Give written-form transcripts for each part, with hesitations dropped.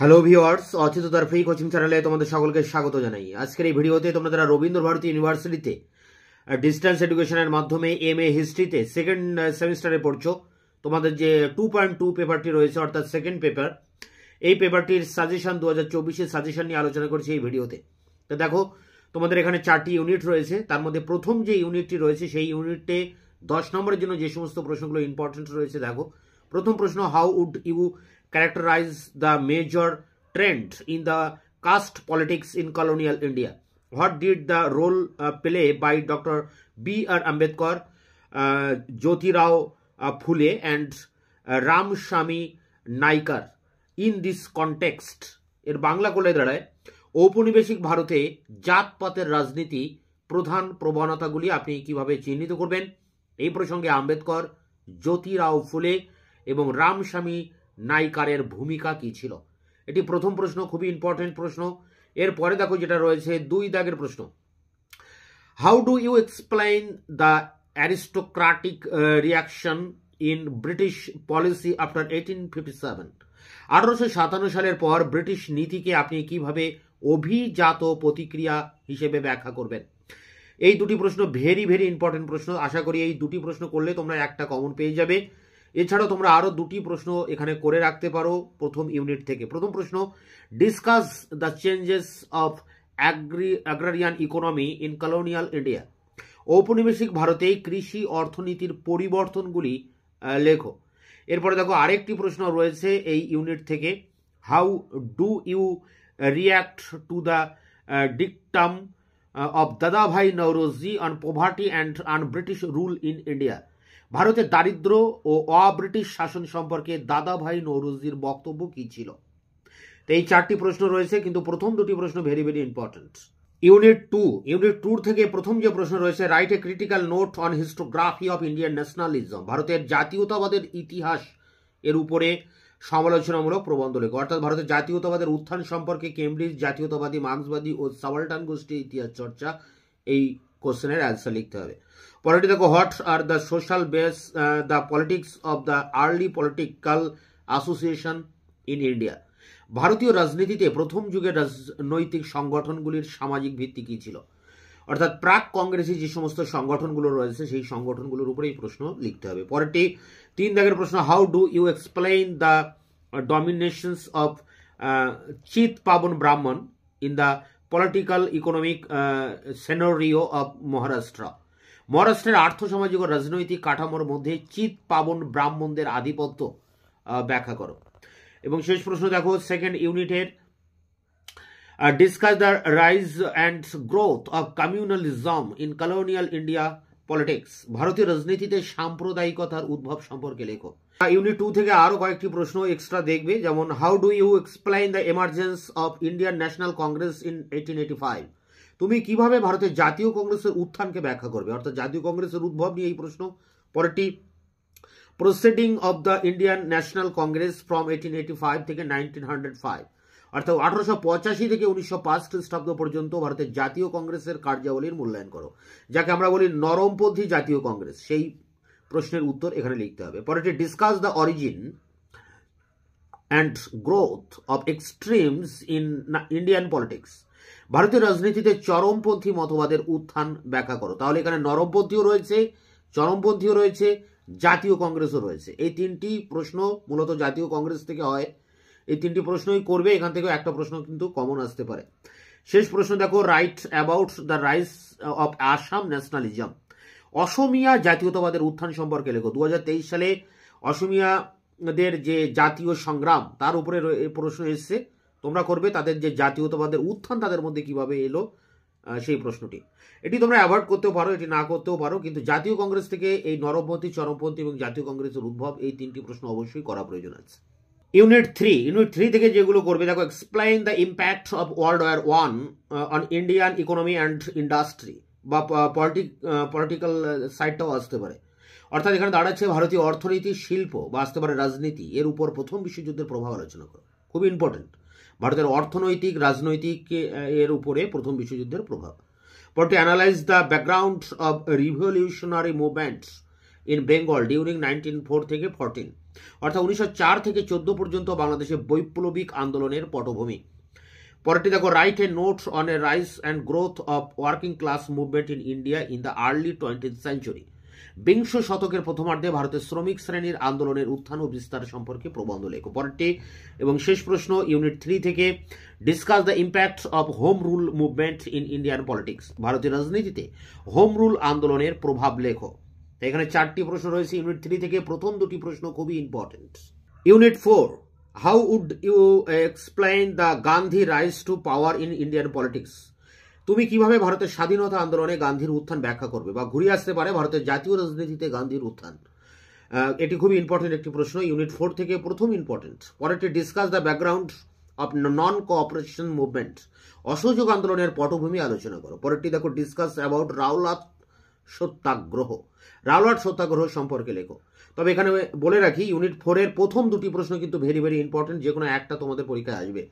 Hello viewers, অচিন্ততার free coaching চ্যানেলে তোমাদের সকলকে স্বাগত জানাই। আজকের এই ভিডিওতে তোমরা যারা রবীন্দ্র ভারতী ইউনিভার্সিটিতে ডিস্টেন্স এডুকেশনের মাধ্যমে এমএ হিস্ট্রিতে সেকেন্ড সেমিস্টারে পড়ছো, তোমাদের যে 2.2 পেপারটি রয়েছে অর্থাৎ সেকেন্ড পেপার, এই পেপারটির সাজেশন 2024-এর সাজেশন নিয়ে আলোচনা করছি এই ভিডিওতে। তো দেখো, তোমাদের এখানে 4টি ইউনিট রয়েছে। তার মধ্যে প্রথম যে ইউনিটটি রয়েছে সেই ইউনিটে 10 নম্বরের জন্য যে সমস্ত প্রশ্নগুলো ইম্পর্টেন্ট রয়েছে, দেখো প্রথম প্রশ্ন, how would you characterize the major trend in the caste politics in colonial India? What did the role play by Dr. B.R. Ambedkar, Jyotirao Phule and Ramswamy Naikar in this context? এর বাংলা করলে দাঁড়ায়, ঔপনিবেশিক ভারতে জাতপাতের রাজনীতি প্রধান প্রবণতাগুলি আপনি কিভাবে চিহ্নিত করবেন? এই প্রসঙ্গে আম্বেদকর, জ্যোতিরাও ফুলে এবং রামস্বামী নাইকারের ভূমিকা কি ছিল? এটি প্রথম প্রশ্ন, খুবই ইম্পর্টেন্ট প্রশ্ন। এরপরে দেখো যেটা রয়েছে 2 দাগের প্রশ্ন, how do you explain the aristocratic reaction in British policy after 1857? 1857 সালের পর ব্রিটিশ নীতিকে আপনি কিভাবে অভিজাত প্রতিক্রিয়া হিসেবে ব্যাখ্যা করবেন? এই দুটি প্রশ্ন ভেরি ভেরি ইম্পর্টেন্ট প্রশ্ন। আশা করি এই দুটি প্রশ্ন করলে তোমরা একটা কমন পেয়ে যাবে। এছাড়াও তোমরা আরো দুটি প্রশ্ন এখানে করে রাখতে পারো প্রথম ইউনিট থেকে। প্রথম প্রশ্ন, discuss the changes of agrarian economy in colonial India. ঔপনিবেশিক ভারতে কৃষি অর্থনীতির পরিবর্তনগুলি লেখো। এরপরে দেখো আরেকটি প্রশ্ন রয়েছে এই ইউনিট থেকে, how do you react to the dictum of Dadabhai Naoroji on poverty and on British rule in India? ভারতের দারিদ্র ও অব্রিটিশ শাসন সম্পর্কে দাদাভাই নওরোজির বক্তব্য কি ছিল? তো এই 4টি প্রশ্ন রয়েছে, কিন্তু প্রথম দুটি প্রশ্ন ভেরি ভেরি ইম্পর্টেন্ট। ইউনিট 2 থেকে প্রথম যে প্রশ্ন রয়েছে, write a critical note on historiography of Indian nationalism. ভারতের জাতীয়তাবাদের ইতিহাস এর উপরে সমালোচনামূলক প্রবন্ধ লেখো। অর্থাৎ ভারতের জাতীয়তাবাদের উত্থান সম্পর্কে কেমব্রিজ জাতীয়তাবাদী, মার্ক্সবাদী ও সাবাল্টান গোষ্ঠীর ইতিহাস চর্চা, এই কোশ্চেনের অ্যান্সার লিখতে হবে। পরেরটি দেখো, what are the social base the politics of the early political association in India. ভারতীয় রাজনীতিতে প্রথম যুগের রাজনৈতিক সংগঠনগুলির সামাজিক ভিত্তি কি ছিল? অর্থাৎ প্রাক কংগ্রেসি যে সমস্ত সংগঠনগুলো রয়েছে সেই সংগঠনগুলোর উপরেই প্রশ্ন লিখতে হবে। পরেরটি 3 দাগের প্রশ্ন, how do you explain the dominations of Chitpavan Brahmin in the political economic scenario of Maharashtra? মহারাষ্ট্রের আর্থসামাজিক ও রাজনৈতিক কাঠামোর মধ্যে চিত পাবন ব্রাহ্মণদের আধিপত্য ব্যাখ্যা করো। এবং শেষ প্রশ্ন দেখো সেকেন্ড ইউনিটের, discuss the rise and growth of communalism in colonial India politics. ভারতীয় রাজনীতিতে সাম্প্রদায়িকতার উদ্ভব সম্পর্কে লেখো। ইউনিট 2 থেকে আরো কয়েকটি প্রশ্ন এক্সট্রা দেখবে, যেমন how do you explain the emergence of Indian National Congress in 1885? তুমি কিভাবে ভারতের জাতীয় কংগ্রেসের উত্থানকে ব্যাখ্যা করবে? অর্থাৎ জাতীয় কংগ্রেসের উদ্ভব নিয়ে এই প্রশ্ন। পরেরটি, proceeding of the Indian National Congress from 1885 থেকে 1905, অর্থাৎ 1885 থেকে 1905 খ্রিস্টাব্দ পর্যন্ত ভারতের জাতীয় কংগ্রেসের কার্যাবলীর মূল্যায়ন করো, যাকে আমরা বলি নরমপন্থী জাতীয় কংগ্রেস। সেই প্রশ্নের উত্তর এখানে লিখতে হবে। পরেরটি, discuss the origin and growth of extremes in Indian politics. ভারতীয় রাজনীতিতে চরমপন্থী মতবাদের উত্থান ব্যাখ্যা করো। তাহলে এখানে নরমপন্থীও রয়েছে, চরমপন্থীও রয়েছে, জাতীয় কংগ্রেসও রয়েছে। এই 3টি প্রশ্ন মূলত জাতীয় কংগ্রেস থেকে হয়। এই 3টি প্রশ্নই করবে, এখান থেকেও একটা প্রশ্ন কিন্তু কমন আসতে পারে। শেষ প্রশ্ন দেখো, write about the rise of Assam nationalism. অসমিয়া জাতীয়তাবাদের উত্থান সম্পর্কে লেখো। 2023 সালে অসমিয়াদের যে জাতীয় সংগ্রাম তার উপরে প্রশ্ন এসছে, তোমরা করবে তাদের যে জাতীয়তাবাদের উত্থান তাদের মধ্যে কিভাবে এলো সেই প্রশ্নটি। এটি তোমরা অ্যাভয়েড করতেও পারো, এটি না করতেও পারো, কিন্তু জাতীয় কংগ্রেস থেকে এই নরমপন্থী, চরমপন্থী এবং জাতীয় কংগ্রেসের উদ্ভব, এই 3টি প্রশ্ন অবশ্যই করা প্রয়োজন আছে। ইউনিট 3 থেকে যেগুলো করবে দেখো, explain the impact of world war 1 on Indian economy and industry, বা পলিটিক্যাল সাইডটাও আসতে পারে। অর্থাৎ এখানে দাঁড়াচ্ছে ভারতীয় অর্থনীতি, শিল্প বা আসতে পারে রাজনীতি, এর উপর প্রথম বিশ্বযুদ্ধের প্রভাব আলোচনা করো। খুব ইম্পর্টেন্ট, ভারতের অর্থনৈতিক, রাজনৈতিক এর উপরে প্রথম বিশ্বযুদ্ধের প্রভাব। পরটি, analyse the background of revolutionary movements in Bengal during 1904 থেকে 14, অর্থাৎ 1904 থেকে 14 পর্যন্ত বাংলাদেশে বৈপ্লবিক আন্দোলনের পটভূমি। পরেরটি দেখো, write a note on a rise and growth of working class movement in India in the early 20th century। বিংশ শতকের প্রথমার্ধে ভারতের শ্রমিক শ্রেণীর আন্দোলনের উত্থান ও বিস্তার সম্পর্কে প্রবন্ধ লেখো। পরেরটি এবং শেষ প্রশ্ন, ইউনিট 3 থেকে, discuss the impact of home rule movement in Indian politics. ভারতীয় রাজনীতিতে হোম রুল আন্দোলনের প্রভাব লেখো। এখানে 4টি প্রশ্ন রয়েছে ইউনিট 3 থেকে। প্রথম 2টি প্রশ্ন খুবই important. Unit 4, how would you explain the Gandhi rise to power in Indian politics. তুমি কিভাবে ভারতের স্বাধীনতা আন্দোলনে গান্ধীর উত্থান ব্যাখ্যা করবে বা ঘুরিয়ে আসতে পারে ভারতের জাতীয় রাজনীতিতে গান্ধীর উত্থান। এটি খুবই ইম্পর্টেন্ট একটি প্রশ্ন, ইউনিট 4 থেকে প্রথম ইম্পর্টেন্ট। পরেরটি, discuss the background of non cooperation movement. অসহযোগ আন্দোলনের পটভূমি আলোচনা করো। পরেরটি দেখো, discuss about Rowlatt Satyagraha. Rowlatt Satyagraha সম্পর্কে লেখো। তবে এখানে বলে রাখি, ইউনিট 4-এর প্রথম 2টি প্রশ্ন কিন্তু ভেরি ভেরি ইম্পর্টেন্ট। যে কোনো একটা তোমাদের পরীক্ষায় আসবে,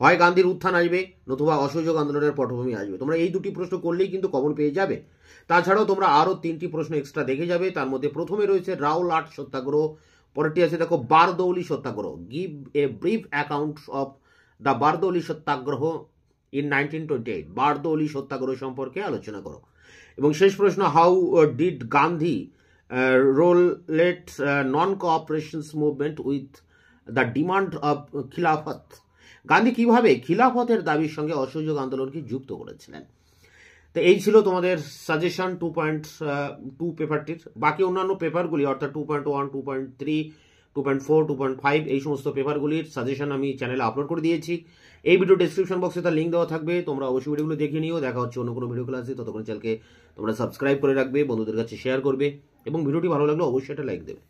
হয় গান্ধীর উত্থান আসবে নতুবা অসহযোগ আন্দোলনের পটভূমি আসবে। তোমরা এই 2টি প্রশ্ন করলেই কিন্তু কমন পেয়ে যাবে। তাছাড়াও তোমরা আরও 3টি প্রশ্ন এক্সট্রা দেখে যাবে। তার মধ্যে প্রথমে রয়েছে রাওলাট সত্যাগ্রহ, পরেরটি আছে দেখো Bardoli Satyagraha. Give a brief account of the Bardoli Satyagraha in 1928। Bardoli Satyagraha সম্পর্কে আলোচনা করো। এবং শেষ প্রশ্ন, how did Gandhi relate non-cooperations movement with the demand of খিলাফত। গান্ধী কিভাবে খিলাফতের দাবির সঙ্গে অসহযোগ আন্দোলনকে যুক্ত করেছিলেন। তো এই ছিল তোমাদের সাজেশন 2.2 পেপারটির। বাকি অন্যান্য পেপারগুলি অর্থাৎ 2.1, 2.3, 2.4, 2.5 এই সমস্ত পেপারগুলির সাজেশন আমি চ্যানেলে আপলোড করে দিয়েছি। এই ভিডিও ডেসক্রিপশন বক্সে তার লিঙ্ক দেওয়া থাকবে, তোমরা অবশ্যই ভিডিওগুলো দেখে নিও। দেখা হচ্ছে অন্য কোনো ভিডিও ক্লাসে, ততক্ষণ চ্যানেলকে তোমরা সাবস্ক্রাইব করে রাখবে, বন্ধুদের কাছে শেয়ার করবে এবং ভিডিওটি ভালো লাগলে অবশ্যই একটা লাইক দেবে।